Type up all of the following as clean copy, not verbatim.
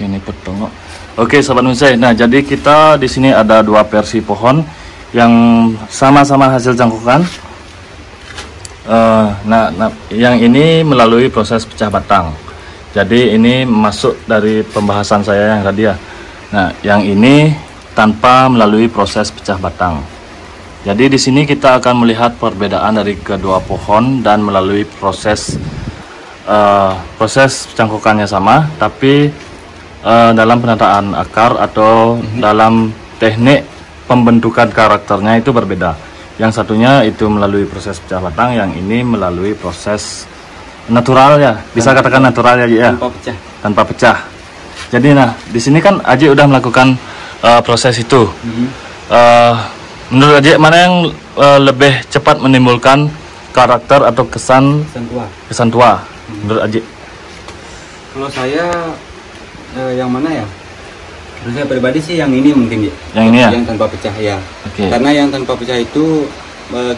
ini petongok. Oke, Sobat Bonsai. Nah, jadi kita di sini ada dua versi pohon yang sama-sama hasil cangkukan. Yang ini melalui proses pecah batang. Jadi ini masuk dari pembahasan saya yang tadi ya. Nah, yang ini tanpa melalui proses pecah batang. Jadi di sini kita akan melihat perbedaan dari kedua pohon dan melalui proses cangkukannya sama, tapi dalam penataan akar atau dalam teknik pembentukan karakternya itu berbeda. Yang satunya itu melalui proses pecah batang, yang ini melalui proses natural ya, bisa katakan natural ya, tanpa pecah. Jadi nah di sini kan Aji udah melakukan proses itu. Menurut Aji mana yang lebih cepat menimbulkan karakter atau kesan tua? Menurut Aji? Kalau saya yang mana ya? Menurut saya pribadi sih yang ini mungkin ya. Yang ini ya? Yang tanpa pecah ya. Okay. Karena yang tanpa pecah itu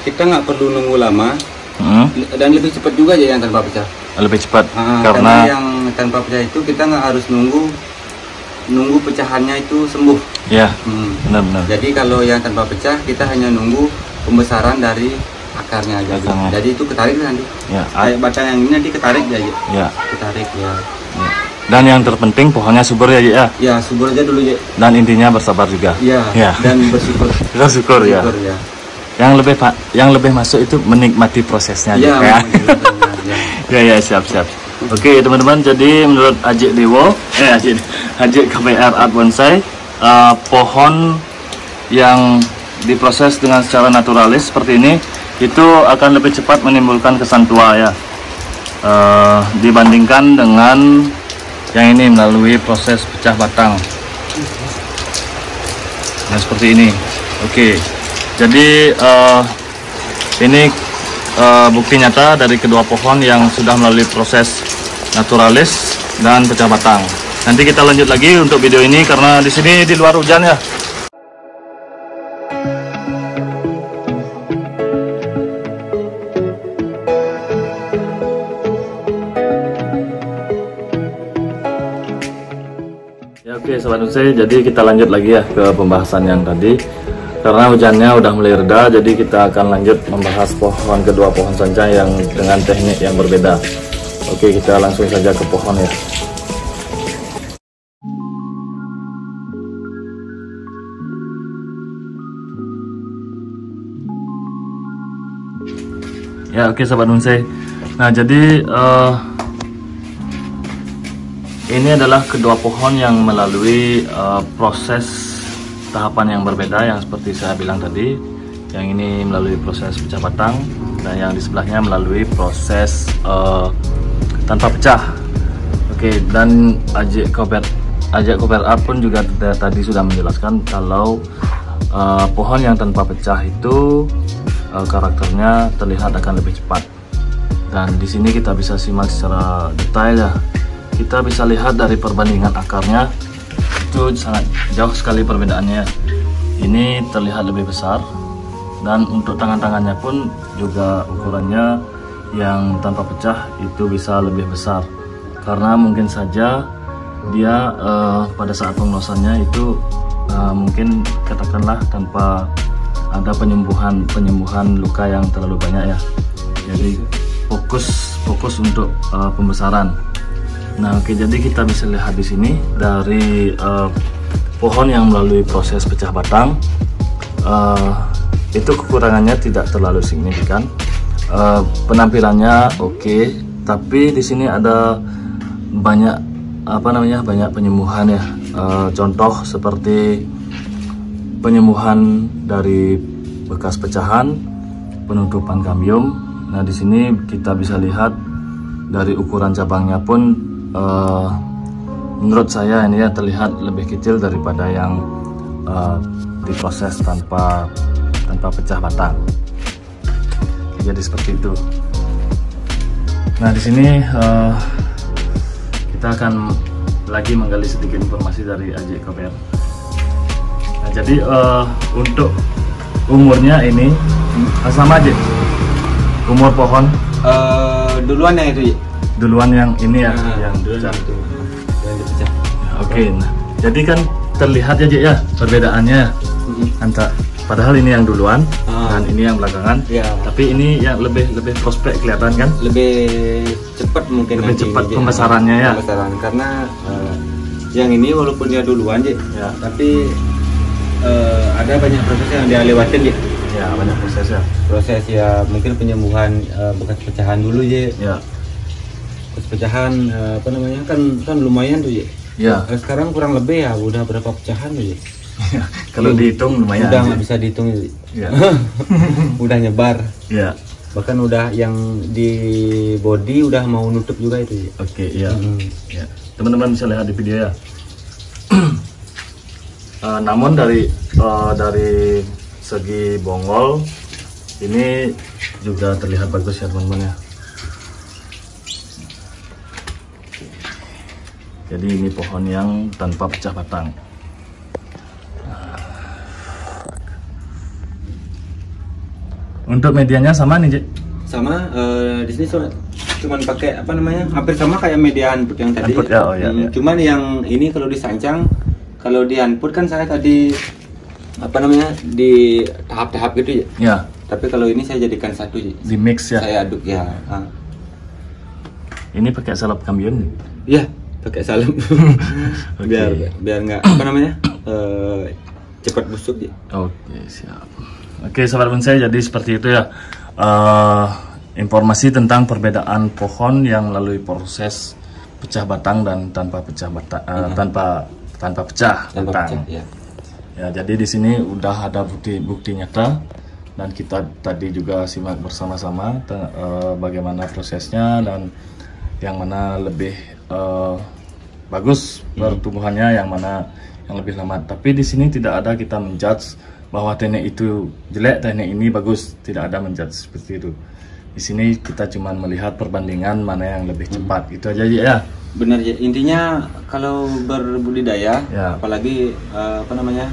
kita nggak perlu nunggu lama dan lebih cepat juga ya yang tanpa pecah. Lebih cepat karena yang tanpa pecah itu kita nggak harus nunggu pecahannya itu sembuh. Ya, benar-benar. Jadi kalau yang tanpa pecah kita hanya nunggu pembesaran dari akarnya aja. Jadi itu ketarik nanti. Ya. Kayak batang yang ini nanti ketarik aja. Ya. Ketarik ya. Dan yang terpenting pohonnya subur ya, ya. Ya, subur aja dulu ya. Dan intinya bersabar juga. Ya. Dan bersyukur. Bersyukur ya. Yang lebih masuk itu menikmati prosesnya ya. Ya, siap. Oke, teman-teman, jadi menurut Aji Dewo, Aji KPR Art Bonsai, pohon yang diproses dengan secara naturalis seperti ini itu akan lebih cepat menimbulkan kesan tua ya, dibandingkan dengan yang ini melalui proses pecah batang. Nah, seperti ini. Oke, jadi ini bukti nyata dari kedua pohon yang sudah melalui proses naturalis dan pecah batang. Nanti kita lanjut lagi untuk video ini karena di sini di luar hujan ya. Oke, Sobat Bonsai, jadi kita lanjut lagi ya ke pembahasan yang tadi. Karena hujannya udah mulai reda, jadi kita akan lanjut membahas kedua pohon sancang yang dengan teknik yang berbeda. Oke, kita langsung saja ke pohon ya. Ya, oke Sobat Bonsai. Nah, jadi ini adalah kedua pohon yang melalui proses tahapan yang berbeda yang seperti saya bilang tadi. Yang ini melalui proses pecah batang dan yang di sebelahnya melalui proses tanpa pecah. Oke, dan Aji KPR Art pun juga tadi sudah menjelaskan kalau pohon yang tanpa pecah itu karakternya terlihat akan lebih cepat. Dan di sini kita bisa simak secara detail ya. Kita bisa lihat dari perbandingan akarnya itu sangat jauh sekali perbedaannya. Ini terlihat lebih besar dan untuk tangan-tangannya pun juga ukurannya yang tanpa pecah itu bisa lebih besar karena mungkin saja dia pada saat pengelosannya itu mungkin katakanlah tanpa ada penyembuhan luka yang terlalu banyak ya. Jadi fokus untuk pembesaran. Nah, oke, jadi kita bisa lihat di sini dari pohon yang melalui proses pecah batang itu kekurangannya tidak terlalu signifikan. Penampilannya oke, tapi di sini ada banyak penyembuhan ya. Contoh seperti penyembuhan dari bekas pecahan, penutupan kambium. Nah, di sini kita bisa lihat dari ukuran cabangnya pun menurut saya ini ya terlihat lebih kecil daripada yang diproses tanpa pecah batang. Jadi seperti itu. Nah, di sini kita akan lagi menggali sedikit informasi dari Aji KPR. Nah, jadi untuk umurnya ini sama aja. Umur pohon duluan yang itu ya? Duluan yang ini ya, yang dipecah. Oke, nah jadi kan terlihat ya Cik ya perbedaannya antara padahal ini yang duluan dan ini yang belakangan. Ya. Tapi ini yang lebih prospek kelihatan kan? Lebih cepat mungkin. Lebih cepat pembesarannya ya. Pembesaran karena yang ini walaupun dia duluan Cik, ya. Tapi ada banyak proses yang dia lewatin Cik. Ya, banyak proses ya. Proses ya mungkin penyembuhan bekas pecahan dulu Cik. Ya. Bekas pecahan apa namanya kan lumayan tuh Cik. Ya. Sekarang kurang lebih ya udah berapa pecahan tuh Cik. Ya, kalau dihitung lumayan. Udah nggak bisa dihitung ya. Udah nyebar. Ya. Bahkan udah yang di body udah mau nutup juga itu. Oke, ya. Ya. Teman-teman bisa lihat di video ya. Namun dari segi bonggol ini juga terlihat bagus ya teman-teman ya. Jadi ini pohon yang tanpa pecah batang. Untuk medianya sama nih, Cik? Sama, di sini cuman pakai apa namanya? Hampir sama kayak media handput yang tadi. Handput, ya, oh, ya, ya. Cuman yang ini kalau disancang, kalau di handput kan saya tadi apa namanya? Di tahap-tahap gitu ya. Ya. Tapi kalau ini saya jadikan satu, Cik. Di mix ya. Saya aduk ya. Ini pakai salep kambiun? Iya, pakai salep. Okay. biar nggak apa namanya? Cepat busuk, Cik. Oke, siap. Oke sahabat bonsai, jadi seperti itu ya informasi tentang perbedaan pohon yang melalui proses pecah batang dan tanpa pecah batang, tanpa pecah batang. Ya. Ya, jadi di sini udah ada bukti nyata dan kita tadi juga simak bersama-sama bagaimana prosesnya dan yang mana lebih bagus pertumbuhannya, yang mana yang lebih lama. Tapi di sini tidak ada kita menjudge bahwa teknik itu jelek, teknik ini bagus, tidak ada menjudge seperti itu. Di sini kita cuma melihat perbandingan mana yang lebih cepat, itu aja ya. Benar ya, intinya kalau berbudidaya, ya. Apalagi apa namanya,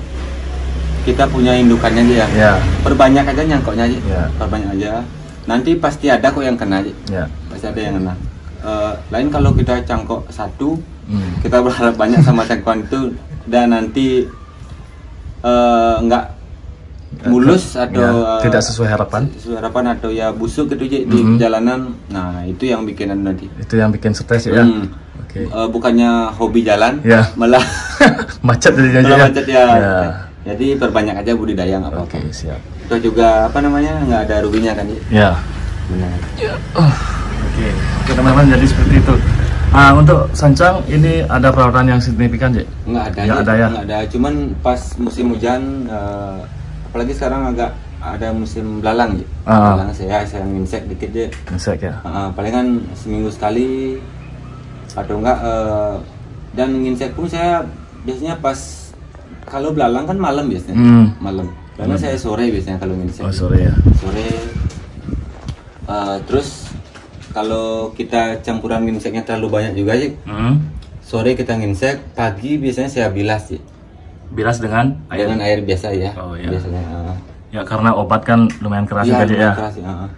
kita punya indukannya aja ya. Ya. Perbanyak aja nyangkoknya aja, ya. Perbanyak aja. Nanti pasti ada kok yang kena aja, ya. Pasti ada yang kena. Lain kalau kita cangkok satu, kita berharap banyak sama cangkokan itu, dan nanti enggak mulus atau ya, tidak sesuai harapan atau ya busuk gitu di jalanan. Nah itu yang bikin nanti, itu yang bikin stres ya. Okay. Bukannya hobi jalan, ya. Malah macet ya. Macet ya. Ya. Jadi perbanyak aja budidaya nggak apa-apa. Okay, siap. Itu juga apa namanya, nggak ada ruginya kan ya. Benar. Ya. Oke teman-teman, jadi seperti itu. Untuk sancang ini ada perawatan yang signifikan Cik? Nggak ada ya. Nggak ada, cuman pas musim hujan, apalagi sekarang agak ada musim belalang Cik. Belalang saya nginsek dikit Cik. Nginsek ya? Palingan seminggu sekali atau enggak, dan nginsek pun saya biasanya pas, kalau belalang kan malam biasanya. Malam. Karena saya sore biasanya kalau nginsek. Oh sore ya? Sore. Terus kalau kita campuran nginseknya terlalu banyak juga Cik, sore kita nginsek, pagi biasanya saya bilas Cik. Bilas dengan air? Dengan air biasa ya. Oh, iya. Biasanya. Ya karena obat kan lumayan keras ya, ya. Keras, ya.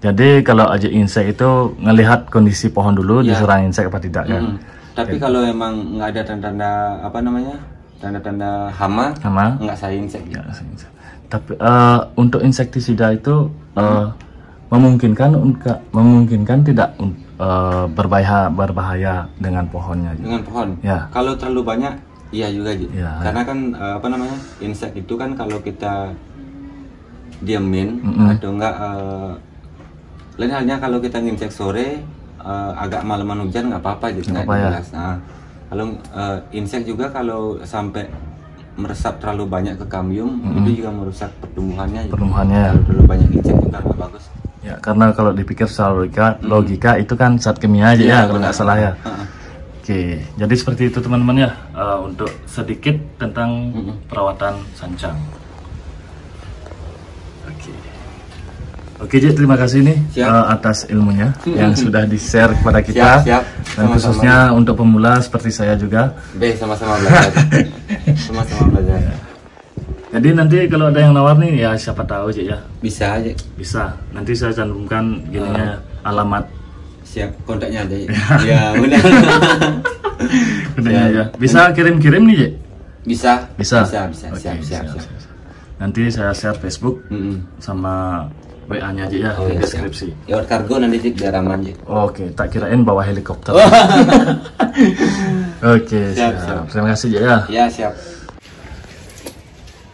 Jadi kalau aja insek itu ngelihat kondisi pohon dulu, ya. Diserang insek apa tidak kan? Tapi kalau emang nggak ada tanda-tanda apa namanya, tanda-tanda hama, nggak saya insek. Ya, tapi untuk insektisida itu memungkinkan tidak berbahaya dengan pohonnya. Dengan pohon. Ya. Kalau terlalu banyak, iya juga ya. Karena kan apa namanya, insek itu kan kalau kita diamin atau enggak, lain halnya kalau kita nginsek sore, agak malaman hujan nggak apa-apa gitu. Ya. Nah, kalau insek juga kalau sampai meresap terlalu banyak ke kambium, itu juga merusak pertumbuhannya. Kalau terlalu banyak insek juga nggak bagus. Ya, karena kalau dipikir secara logika itu kan zat kimia aja ya, kalau nggak salah ya. Oke, jadi seperti itu teman-teman ya, untuk sedikit tentang perawatan sancang. Oke Cik, terima kasih nih atas ilmunya yang sudah di-share kepada kita. Siap. Dan khususnya untuk pemula seperti saya juga. Sama-sama belajar. Sama-sama belajar. Jadi nanti kalau ada yang nawar nih ya siapa tahu Cik ya. Bisa aja. Bisa. Nanti saya cantumkan gininya alamat. Siap, kontaknya aja. Ya, mudah. Ya. Bisa kirim-kirim nih, Je? Bisa. Okay, siap. Nanti saya share Facebook sama WA-nya aja ya di deskripsi. Lewat kargo nanti biar aman, Je. Oke, tak kirain bawa helikopter. Oke, siap. Terima kasih, Je ya. Ya, siap.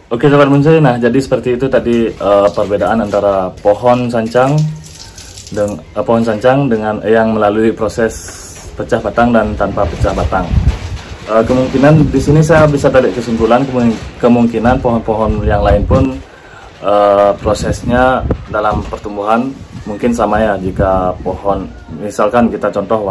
Oke, Sobat Bonsai, nah jadi seperti itu tadi perbedaan antara pohon sancang dengan yang melalui proses pecah batang dan tanpa pecah batang. Kemungkinan di sini saya bisa tarik kesimpulan kemungkinan pohon-pohon yang lain pun prosesnya dalam pertumbuhan mungkin sama ya. Jika pohon, misalkan kita contoh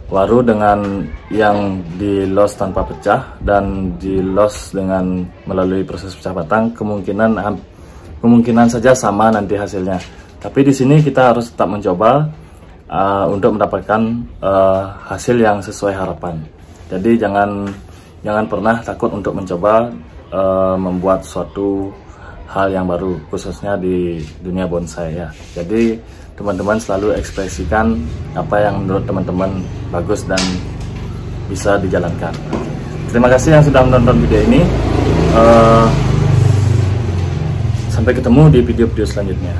waru dengan yang di los tanpa pecah dan di los dengan melalui proses pecah batang, kemungkinan saja sama nanti hasilnya. Tapi di sini kita harus tetap mencoba untuk mendapatkan hasil yang sesuai harapan. Jadi jangan pernah takut untuk mencoba membuat suatu hal yang baru, khususnya di dunia bonsai ya. Jadi teman-teman selalu ekspresikan apa yang menurut teman-teman bagus dan bisa dijalankan. Terima kasih yang sudah menonton video ini. Sampai ketemu di video-video selanjutnya.